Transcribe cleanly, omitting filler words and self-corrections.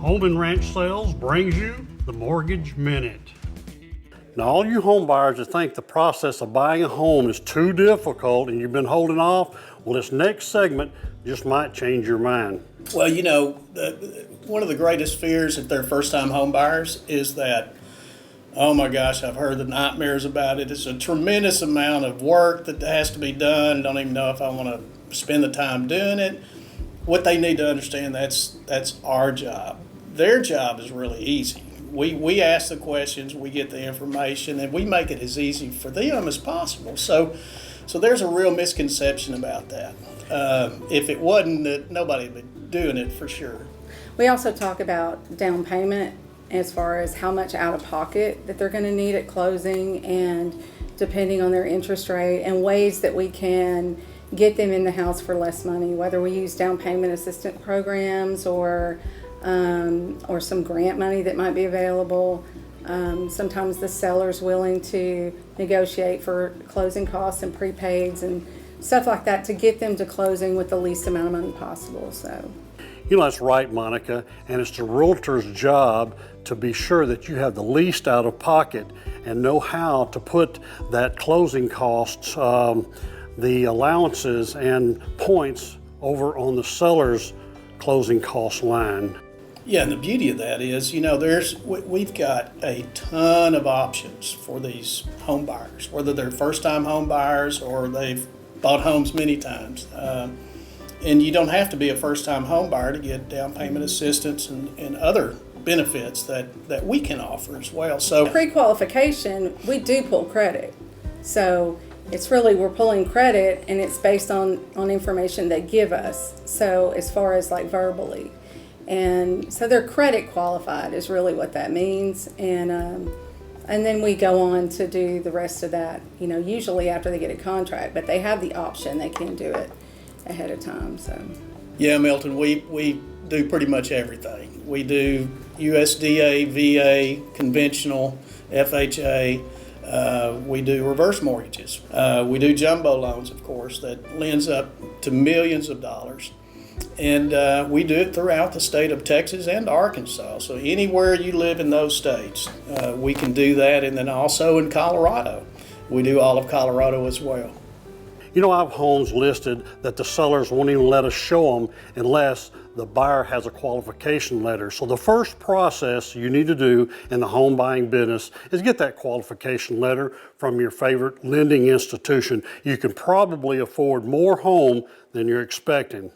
Home and Ranch Sales brings you the Mortgage Minute. Now, all you home buyers that think the process of buying a home is too difficult and you've been holding off, well, this next segment just might change your mind. Well, you know, one of the greatest fears if they're first-time home buyers is that, oh my gosh, I've heard the nightmares about it. It's a tremendous amount of work that has to be done. Don't even know if I want to spend the time doing it. What they need to understand, that's our job. Their job is really easy. We ask the questions, we get the information, and we make it as easy for them as possible. So there's a real misconception about that. If it wasn't, that nobody would be doing it for sure. We also talk about down payment as far as how much out of pocket that they're going to need at closing, and depending on their interest rate, and ways that we can get them in the house for less money, whether we use down payment assistance programs or some grant money that might be available. Sometimes the seller's willing to negotiate for closing costs and prepaids and stuff like that to get them to closing with the least amount of money possible. So, You know, that's right, Monica, and it's the realtor's job to be sure that you have the least out of pocket and know how to put that closing costs, the allowances and points over on the seller's closing cost line. Yeah, and the beauty of that is, you know, we've got a ton of options for these home buyers, whether they're first-time home buyers or they've bought homes many times. And you don't have to be a first-time home buyer to get down payment assistance and other benefits that we can offer as well. So pre-qualification, we do pull credit. So it's really, we're pulling credit, and it's based on information they give us. So as far as like verbally. And so they're credit qualified is really what that means. And then we go on to do the rest of that, you know, usually after they get a contract, but they have the option, they can do it ahead of time. So yeah, Milton, we do pretty much everything. We do USDA, VA, conventional, FHA. We do reverse mortgages. We do jumbo loans, of course, that lends up to millions of dollars. And we do it throughout the state of Texas and Arkansas. So anywhere you live in those states, we can do that. And then also in Colorado, we do all of Colorado as well. You know, I have homes listed that the sellers won't even let us show them unless the buyer has a qualification letter. So the first process you need to do in the home buying business is get that qualification letter from your favorite lending institution. You can probably afford more home than you're expecting.